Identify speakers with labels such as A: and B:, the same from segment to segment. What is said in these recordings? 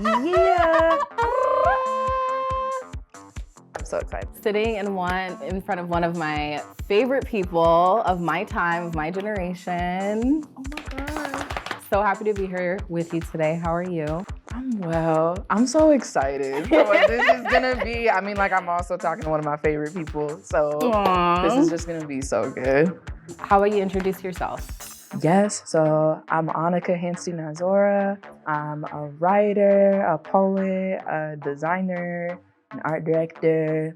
A: Yeah. I'm so excited.
B: Sitting in front of one of my favorite people of my time, of my generation.
A: Oh my God.
B: So happy to be here with you today. How are you?
A: I'm well. I'm so excited for what this is gonna be. I mean, like, I'm also talking to one of my favorite people, so
B: Aww.
A: This is just gonna be so good.
B: How about you introduce yourself?
A: Yes, so I'm Annika Hansteen-Izora. I'm a writer, a poet, a designer, an art director,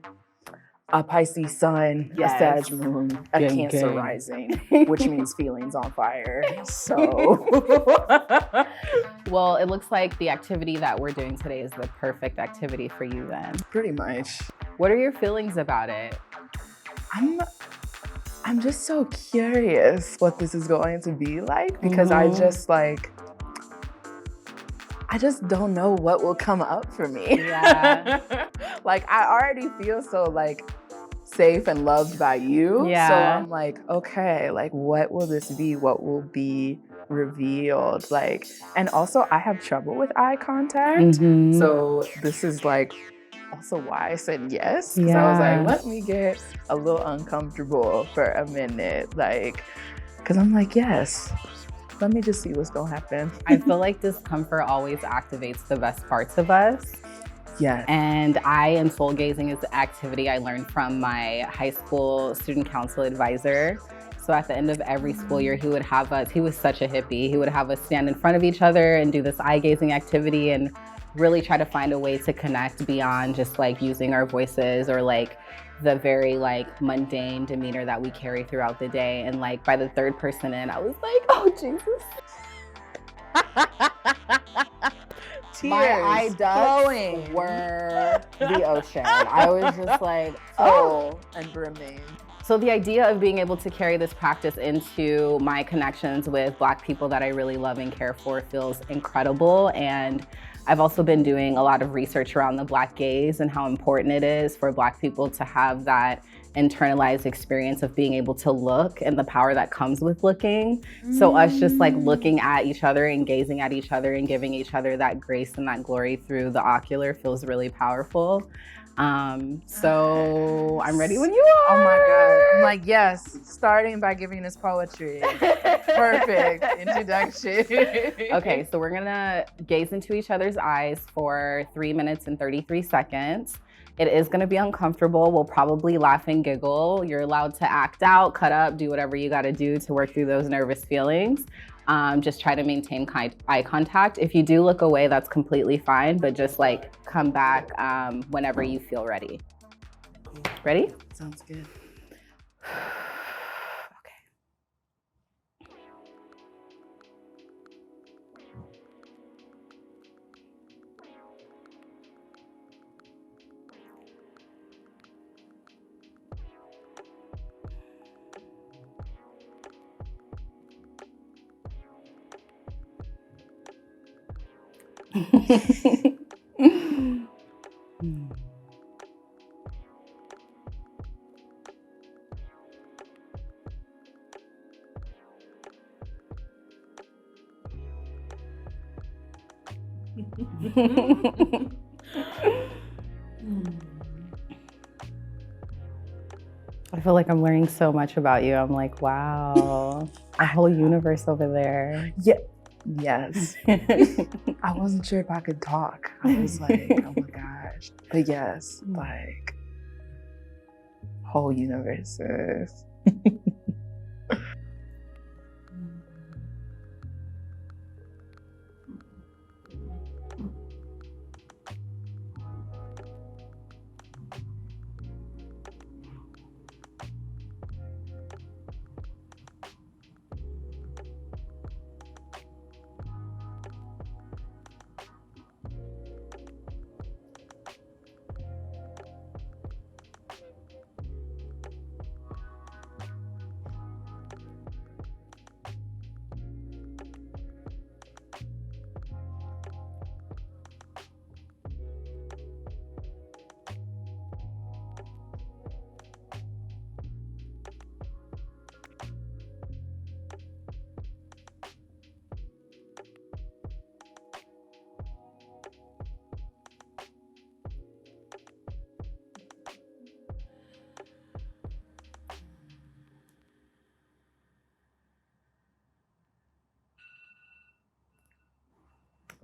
A: a Pisces sun,
B: Yes.
A: a Sag moon, a
B: Gang,
A: Cancer
B: gang.
A: rising, which means feelings on fire. So,
B: Well, it looks like the activity that we're doing today is the perfect activity for you then.
A: pretty much.
B: What are your feelings about it?
A: I'm just so curious what this is going to be like because I just don't know what will come up for me.
B: Yeah.
A: Like, I already feel so like safe and loved by you.
B: Yeah.
A: So I'm like, okay, like what will this be? What will be revealed? Like, and also I have trouble with eye contact.
B: Mhm.
A: So this is like also why I said yes. Because I was
B: Yeah.
A: like, let me get a little uncomfortable for a minute. Like, because I'm like, yes, let me just see what's gonna happen.
B: I feel like discomfort always activates the best parts of us.
A: Yeah.
B: And eye and soul gazing is the activity I learned from my high school student council advisor. So at the end of every school year, he would have us, he was such a hippie, he would have us stand in front of each other and do this eye gazing activity and really try to find a way to connect beyond just like using our voices or like the very like mundane demeanor that we carry throughout the day. And like by the third person in, I was like, oh Jesus.
A: Tears
B: My eye ducts
A: flowing.
B: were the ocean. I was just like,
A: Full and brimming.
B: So the idea of being able to carry this practice into my connections with Black people that I really love and care for feels incredible. And I've also been doing a lot of research around the Black gaze and how important it is for Black people to have that internalized experience of being able to look and the power that comes with looking. So us just like looking at each other and gazing at each other and giving each other that grace and that glory through the ocular feels really powerful. So I'm ready when you are.
A: Oh my God. I'm like, yes, starting by giving us poetry. Perfect introduction.
B: Okay, so we're gonna gaze into each other's eyes for 3 minutes and 33 seconds. It is gonna be uncomfortable. We'll probably laugh and giggle. You're allowed to act out, cut up, do whatever you gotta do to work through those nervous feelings. Just try to maintain eye contact. If you do look away, that's completely fine, but just like come back whenever you feel ready. Ready?
A: Sounds good.
B: I feel like I'm learning so much about you. I'm like, wow, a whole universe over there.
A: Yeah. Yes. I wasn't sure if I could talk. I was like, oh my gosh. But yes, like whole universes.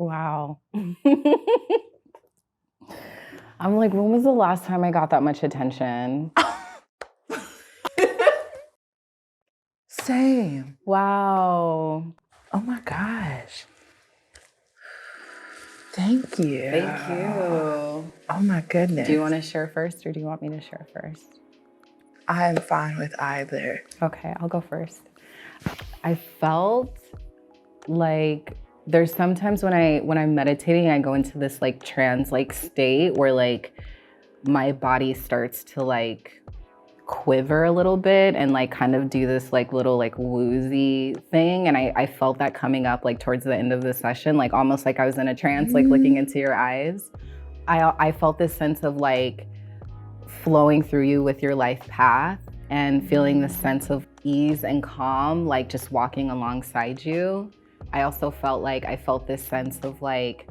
B: Wow. I'm like, when was the last time I got that much attention?
A: Same.
B: Wow.
A: Oh my gosh. Thank you.
B: Thank you.
A: Oh my goodness.
B: Do you want to share first or do you want me to share first?
A: I'm fine with either.
B: Okay, I'll go first. I felt like there's sometimes when I'm meditating, I go into this like trance like state where like my body starts to like quiver a little bit and like kind of do this like little like woozy thing. And I felt that coming up like towards the end of the session, like almost like I was in a trance, like looking into your eyes. I felt this sense of like flowing through you with your life path and feeling the sense of ease and calm, like just walking alongside you. I also felt this sense of like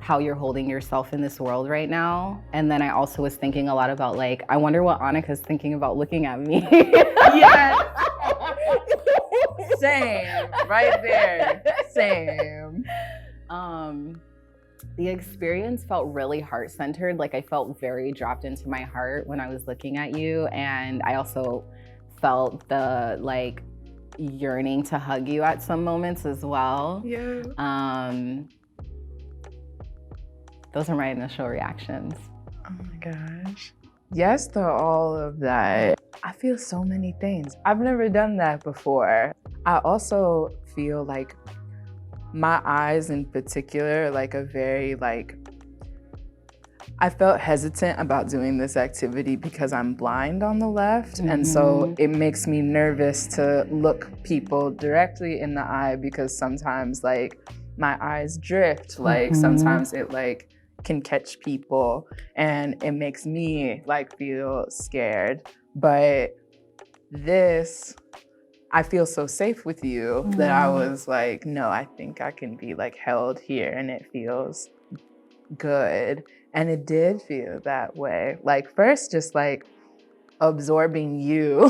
B: how you're holding yourself in this world right now. And then I also was thinking a lot about like, I wonder what Annika's thinking about looking at me.
A: Yes. Same, right there. Same.
B: The experience felt really heart-centered. Like I felt very dropped into my heart when I was looking at you. And I also felt the like yearning to hug you at some moments as well.
A: Yeah.
B: Those are my initial reactions.
A: Oh my gosh. Yes to all of that. I feel so many things. I've never done that before. I also feel like my eyes in particular, like a very like, I felt hesitant about doing this activity because I'm blind on the left. And so it makes me nervous to look people directly in the eye because sometimes like my eyes drift, like sometimes it like can catch people and it makes me like feel scared. But this, I feel so safe with you that I was like, no, I think I can be like held here and it feels good. And it did feel that way. Like first, just like absorbing you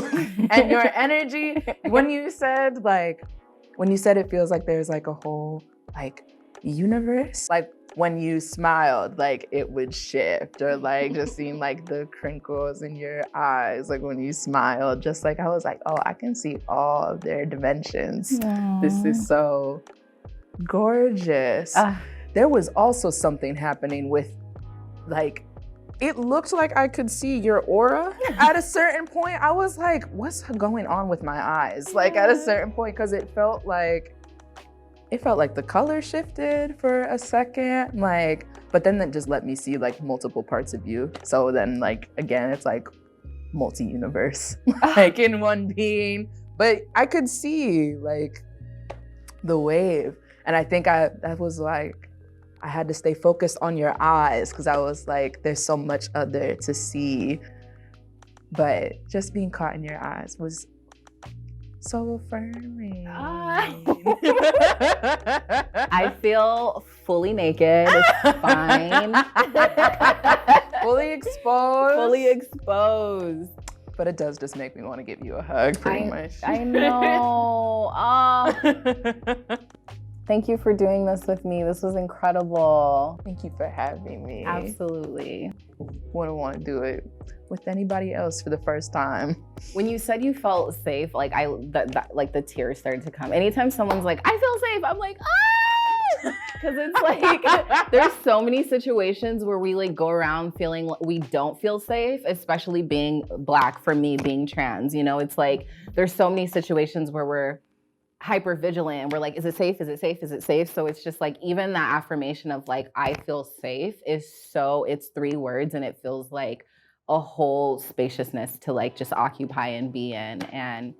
A: and your energy. When you said it feels like there's like a whole like universe, like when you smiled, like it would shift, or like just seeing like the crinkles in your eyes, like when you smiled, just like I was like, oh, I can see all of their dimensions.
B: Aww.
A: This is so gorgeous. There was also something happening with like, it looked like I could see your aura at a certain point. I was like, what's going on with my eyes? Like at a certain point, because it felt like the color shifted for a second, like, but then that just let me see like multiple parts of you. So then like, again, it's like multi-universe, like in one being, but I could see like the wave. And I think that was like, I had to stay focused on your eyes because I was like, there's so much other to see. But just being caught in your eyes was so affirming.
B: I feel fully naked. It's fine.
A: Fully exposed.
B: Fully exposed.
A: But it does just make me want to give you a hug, pretty much.
B: I know. Thank you for doing this with me. This was incredible.
A: Thank you for having me.
B: Absolutely.
A: Wouldn't want to do it with anybody else for the first time.
B: When you said you felt safe, like like the tears started to come. Anytime someone's like, I feel safe, I'm like, ah! Because it's like, there's so many situations where we like go around feeling like we don't feel safe, especially being Black, for me, being trans, you know? It's like, there's so many situations where we're hyper vigilant and we're like, is it safe? Is it safe? Is it safe? So it's just like, even that affirmation of like, I feel safe it's 3 words and it feels like a whole spaciousness to like just occupy and be in. And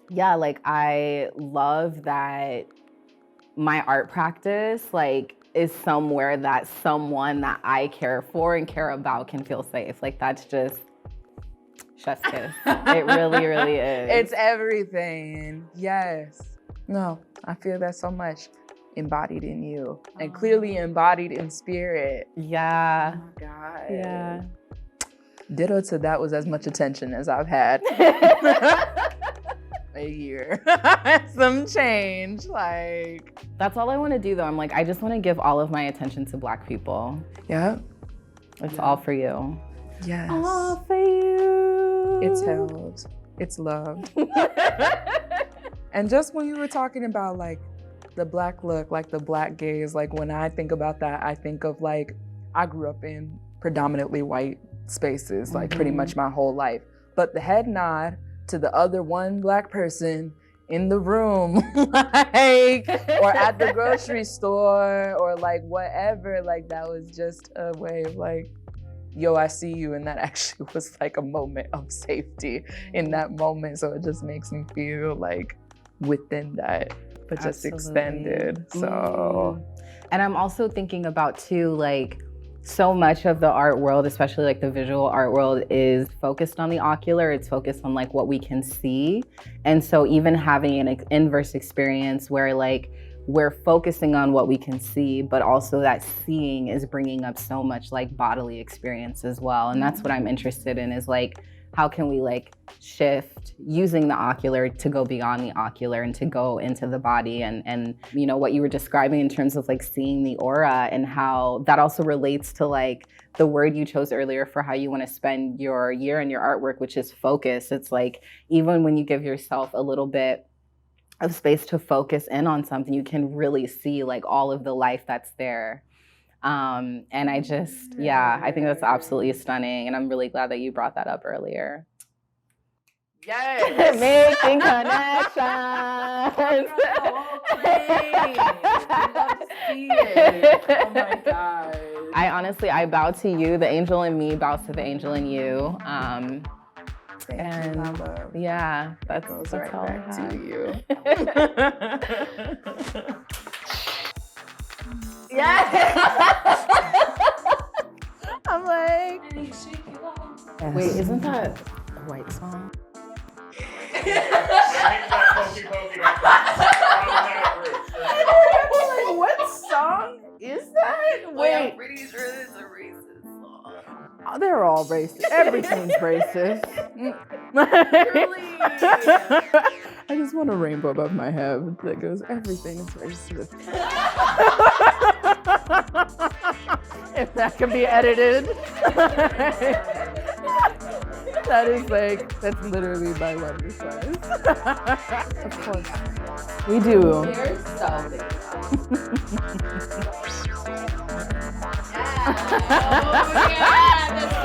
B: yeah, like I love that my art practice like is somewhere that someone that I care for and care about can feel safe. Like that's just chef's kiss. It really, really is.
A: It's everything. Yes. No, I feel that so much embodied in you and clearly embodied in spirit.
B: Yeah.
A: Oh my God.
B: Yeah.
A: Ditto to that was as much attention as I've had. a year. Some change, like.
B: That's all I want to do though. I'm like, I just want to give all of my attention to Black people.
A: Yeah.
B: It's all for you.
A: Yes.
B: All for you.
A: It's held. It's loved. And just when you were talking about like the Black look, like the Black gaze, like when I think about that, I think of like, I grew up in predominantly white spaces, like pretty much my whole life. But the head nod to the other one Black person in the room, like, or at the grocery store, or like whatever, like that was just a way of like, yo, I see you. And that actually was like a moment of safety in that moment. So it just makes me feel like within that, but just extended. So.
B: And I'm also thinking about too, like, so much of the art world, especially like the visual art world, is focused on the ocular. It's focused on like what we can see. And so even having an inverse experience where like we're focusing on what we can see, but also that seeing is bringing up so much like bodily experience as well. And that's what I'm interested in, is like, how can we like shift using the ocular to go beyond the ocular and to go into the body, and you know what you were describing in terms of like seeing the aura, and how that also relates to like the word you chose earlier for how you want to spend your year in your artwork, which is focus. It's like, even when you give yourself a little bit of space to focus in on something, you can really see like all of the life that's there. And I just, I think that's absolutely stunning. And I'm really glad that you brought that up earlier.
A: Yes.
B: Making connections.
A: Oh my God.
B: I honestly, I bow to you. The angel in me bows to the angel in you.
A: Thank
B: and
A: you, my love.
B: Yeah, that's
A: right
B: all
A: back
B: I have.
A: to you. I'm like,
B: Wait, isn't that a white song?
A: like, what song is that? Wait,
C: I'm pretty sure it's a racist song.
A: they're all racist. Everything's racist.
C: Really?
A: I just want a rainbow above my head that goes, everything is racist. If that can be edited. That is like, that's literally my love size. Of course. We do.
C: You're so big. Oh, yeah.